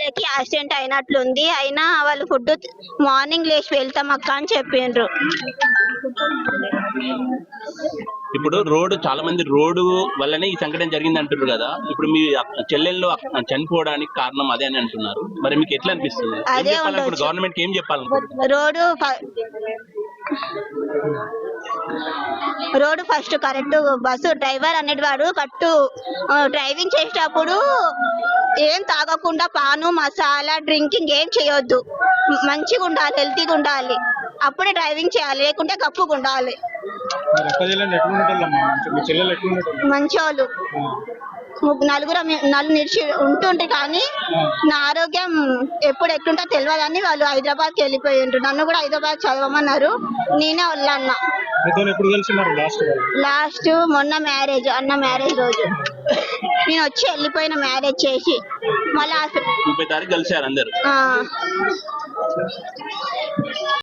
వాళ్ళకి యాక్సిడెంట్ అయినట్లుంది. అయినా వాళ్ళు ఫుడ్ మార్నింగ్ లేచి వెళ్తాం అక్క అని చెప్పిండ్రు. ఇప్పుడు రోడ్డు చాలా మంది రోడ్డు వల్లనే ఈ సంఘటన జరిగింది అంటున్నారు కదా. ఇప్పుడు మీ చెల్లెళ్ళు చనిపోవడానికి కారణం అదే అని అంటున్నారు. మరి మీకు ఎట్లా అనిపిస్తుంది? గవర్నమెంట్ ఏం చెప్పాలనుకుంటున్నారు? Road first correct, bus driver అనేటివాడు కరెక్ట్ డ్రైవింగ్ చేసేటప్పుడు ఏం తాగకుండా పాను మసాలా డ్రింకింగ్ ఏం చేయొద్దు. మంచిగా ఉండాలి, హెల్తీగా ఉండాలి, అప్పుడే డ్రైవింగ్ చేయాలి, లేకుంటే కప్పుగా ఉండాలి. మంచోళ్ళు నలుగురు నిలిచి ఉంటుంటే కానీ నా ఆరోగ్యం ఎప్పుడు ఎట్లుంటో తెలియదని వాళ్ళు హైదరాబాద్కి వెళ్ళిపోయిండ్రు. నన్ను కూడా హైదరాబాద్ చదవమన్నారు, నేనే వెళ్ళన్నా. లాస్ట్ మొన్న అన్న మ్యారేజ్ రోజు నేను వచ్చి వెళ్ళిపోయిన, మ్యారేజ్ చేసి మళ్ళీ 30 తారీఖు కలిసారు అందరు.